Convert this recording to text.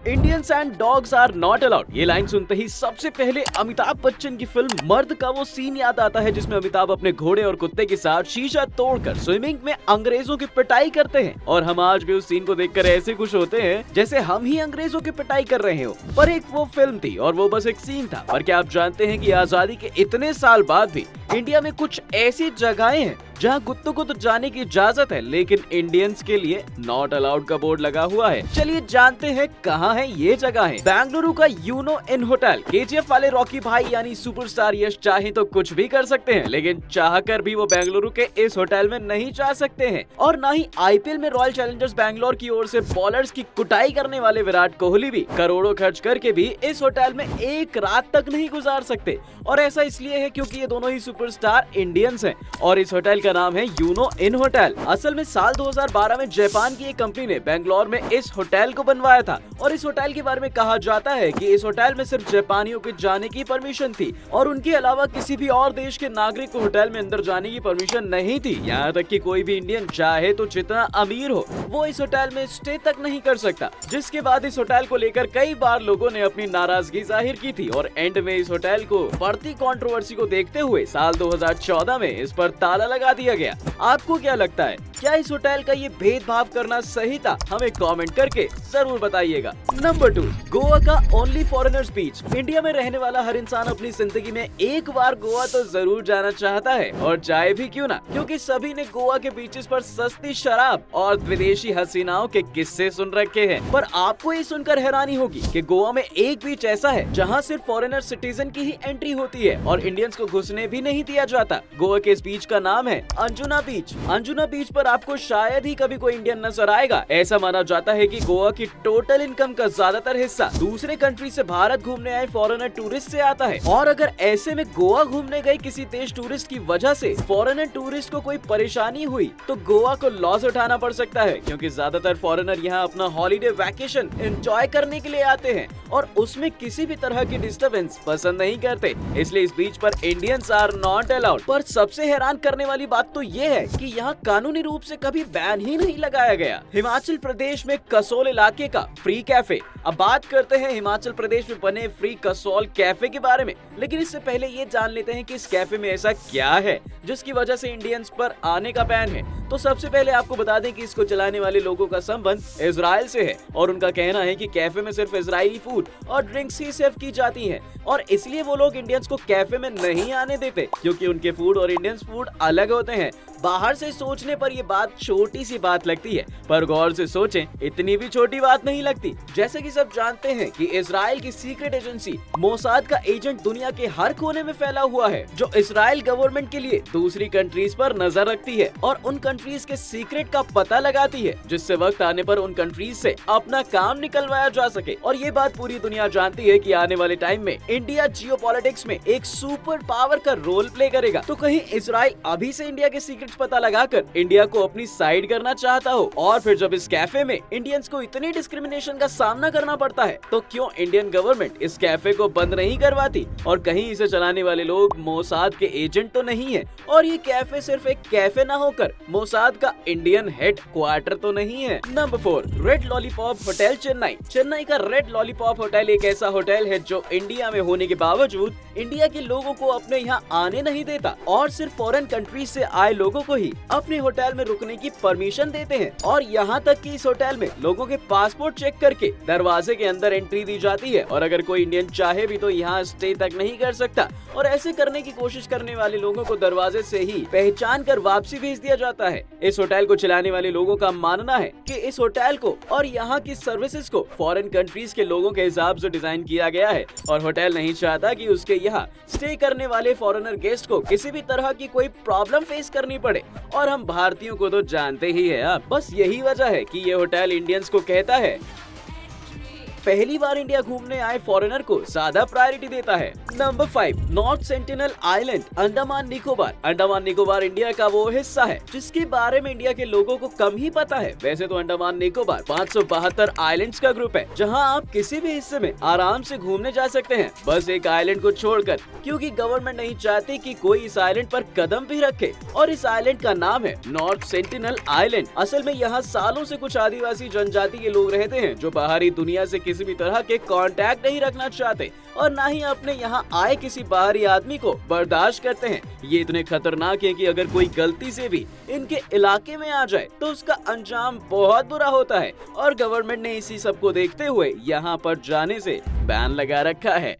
Indians and dogs are not allowed. ये line सुनते ही सबसे पहले अमिताभ बच्चन की फिल्म मर्द का वो सीन याद आता है जिसमें अमिताभ अपने घोड़े और कुत्ते के साथ शीशा तोड़कर स्विमिंग में अंग्रेजों की पिटाई करते हैं। और हम आज भी उस सीन को देखकर ऐसे खुश होते हैं जैसे हम ही अंग्रेजों की पिटाई कर रहे हो। पर एक वो फिल्म थी और वो बस एक सीन था। पर क्या आप जानते हैं कि आजादी के इतने साल बाद भी इंडिया में कुछ ऐसी जगहें हैं जहाँ कुत्तों को तो जाने की इजाजत है लेकिन इंडियंस के लिए नॉट अलाउड का बोर्ड लगा हुआ है। चलिए जानते हैं कहाँ है ये जगह है। बेंगलुरु का यूनो इन होटल। केजीएफ वाले रॉकी भाई यानी सुपरस्टार यश चाहे तो कुछ भी कर सकते हैं लेकिन चाहकर भी वो बेंगलुरु के इस होटल में नहीं जा सकते हैं। और न ही आईपीएल में रॉयल चैलेंजर्स बैंगलोर की ओर से बॉलर्स की कुटाई करने वाले विराट कोहली भी करोड़ों खर्च करके भी इस होटल में एक रात तक नहीं गुजार सकते। और ऐसा इसलिए है क्योंकि ये दोनों ही सुपरस्टार इंडियंस हैं और इस होटल का नाम है यूनो इन होटल। असल में साल 2012 में जापान की एक कंपनी ने बेंगलोर में इस होटल को बनवाया था। और इस होटल के बारे में कहा जाता है कि इस होटल में सिर्फ जापानियों के जाने की परमिशन थी और उनके अलावा किसी भी और देश के नागरिक को होटल में अंदर जाने की परमिशन नहीं थी। यहाँ तक कि कोई भी इंडियन चाहे तो जितना अमीर हो वो इस होटल में स्टे तक नहीं कर सकता। जिसके बाद इस होटल को लेकर कई बार लोगों ने अपनी नाराजगी जाहिर की थी और एंड में इस होटल को बढ़ती कंट्रोवर्सी को देखते हुए साल 2014 में इस पर ताला लगा दिया गया। आपको क्या लगता है, क्या इस होटल का ये भेदभाव करना सही था? हमें कमेंट करके जरूर बताइएगा। नंबर 2, गोवा का ओनली फॉरेनर्स बीच। इंडिया में रहने वाला हर इंसान अपनी जिंदगी में एक बार गोवा तो जरूर जाना चाहता है और जाए भी क्यों ना, क्योंकि सभी ने गोवा के बीचेस पर सस्ती शराब और विदेशी हसीनाओं के किस्से सुन रखे हैं। पर आपको ये सुनकर हैरानी होगी कि गोवा में एक बीच ऐसा है जहाँ सिर्फ फॉरेनर सिटीजन की ही एंट्री होती है और इंडियंस को घुसने भी नहीं दिया जाता। गोवा के इस बीच का नाम है अंजुना बीच। अंजुना बीच पर आपको शायद ही कभी कोई इंडियन नजर आएगा। ऐसा माना जाता है कि गोवा की टोटल इनकम का ज्यादातर हिस्सा दूसरे कंट्री से भारत घूमने आए फॉरेनर टूरिस्ट से आता है। और अगर ऐसे में गोवा घूमने गए किसी देश टूरिस्ट की वजह से फॉरेनर टूरिस्ट को कोई परेशानी हुई तो गोवा को लॉस उठाना पड़ सकता है, क्योंकि ज्यादातर फॉरेनर यहाँ अपना हॉलीडे वैकेशन एंजॉय करने के लिए आते हैं और उसमें किसी भी तरह की डिस्टर्बेंस पसंद नहीं करते। इसलिए इस बीच पर इंडियंस आर नॉट अलाउड। पर सबसे हैरान करने वाली बात तो ये है कि यहाँ कानूनी रूप से कभी बैन ही नहीं लगाया गया। हिमाचल प्रदेश में कसोल इलाके का फ्री कैफे। अब बात करते हैं हिमाचल प्रदेश में बने फ्री कसोल कैफे के बारे में, लेकिन इससे पहले ये जान लेते हैं कि इस कैफे में ऐसा क्या है जिसकी वजह से इंडियंस पर आने का बैन है। तो सबसे पहले आपको बता दें कि इसको चलाने वाले लोगों का संबंध इजराइल से है और उनका कहना है कि कैफे में सिर्फ इजरायली फूड और ड्रिंक्स ही सर्व की जाती हैं और इसलिए वो लोग इंडियंस को कैफे में नहीं आने देते, क्योंकि उनके फूड और इंडियंस फूड अलग होते हैं। बाहर से सोचने पर ये बात छोटी सी बात लगती है, पर गौर से सोचें इतनी भी छोटी बात नहीं लगती। जैसे कि सब जानते हैं कि इजराइल की सीक्रेट एजेंसी मोसाद का एजेंट दुनिया के हर कोने में फैला हुआ है, जो इजराइल गवर्नमेंट के लिए दूसरी कंट्रीज पर नजर रखती है और उन कंट्रीज के सीक्रेट का पता लगाती है, जिससे वक्त आने पर उन कंट्रीज से अपना काम निकलवाया जा सके। और ये बात पूरी दुनिया जानती है कि आने वाले टाइम में इंडिया जियोपॉलिटिक्स में एक सुपर पावर का रोल प्ले करेगा। तो कहीं इजराइल अभी से इंडिया के सीक्रेट पता लगाकर इंडिया को अपनी साइड करना चाहता हो और फिर जब इस कैफे में इंडियंस को इतनी डिस्क्रिमिनेशन का सामना करना पड़ता है तो क्यों इंडियन गवर्नमेंट इस कैफे को बंद नहीं करवाती? और कहीं इसे चलाने वाले लोग मोसाद के एजेंट तो नहीं है और ये कैफे सिर्फ एक कैफे ना होकर मोसाद का इंडियन हेड क्वार्टर तो नहीं है। Number 4, red lollipop hotel Chennai. Chennai का रेड लॉलीपॉप होटल एक ऐसा होटल है जो इंडिया में होने के बावजूद इंडिया के लोगों को अपने यहाँ आने नहीं देता और सिर्फ फॉरेन कंट्री से आए लोगों को ही अपने होटल में रुकने की परमिशन देते हैं। और यहाँ तक कि इस होटल में लोगों के पासपोर्ट चेक करके दरवाजे के अंदर एंट्री दी जाती है और अगर कोई इंडियन चाहे भी तो यहाँ स्टे तक नहीं कर सकता और ऐसे करने की कोशिश करने वाले लोगों को दरवाजे से ही पहचान कर वापसी भेज दिया जाता है। इस होटल को चलाने वाले लोगों का मानना है कि इस होटल को और यहाँ की सर्विसेज को फॉरेन कंट्रीज के लोगों के हिसाब से डिजाइन किया गया है और होटल नहीं चाहता कि उसके यहाँ स्टे करने वाले फॉरेनर गेस्ट को किसी भी तरह की कोई प्रॉब्लम फेस करनी पड़े। और हम भारतीयों को तो जानते ही है आप, बस यही वजह है कि ये होटल इंडियंस को कहता है पहली बार इंडिया घूमने आए फॉरेनर को ज्यादा प्रायोरिटी देता है। Number 5, north sentinel island, Andaman Nicobar. Andaman Nicobar India का वो हिस्सा है जिसके बारे में इंडिया के लोगों को कम ही पता है। वैसे तो अंडमान निकोबार 572 आइलैंड्स का ग्रुप है जहां आप किसी भी हिस्से में आराम से घूमने जा सकते हैं, बस एक आइलैंड को छोड़कर, क्योंकि गवर्नमेंट नहीं चाहती कि कोई इस आइलैंड पर कदम भी रखे। और इस आइलैंड का नाम है नॉर्थ सेंटिनल आइलैंड। असल में यहाँ सालों से कुछ आदिवासी जनजाति के लोग रहते हैं जो बाहरी दुनिया से किसी भी तरह के कांटेक्ट नहीं रखना चाहते और ना ही अपने यहाँ आए किसी बाहरी आदमी को बर्दाश्त करते हैं। ये इतने खतरनाक हैं कि अगर कोई गलती से भी इनके इलाके में आ जाए तो उसका अंजाम बहुत बुरा होता है और गवर्नमेंट ने इसी सब को देखते हुए यहाँ पर जाने से बैन लगा रखा है।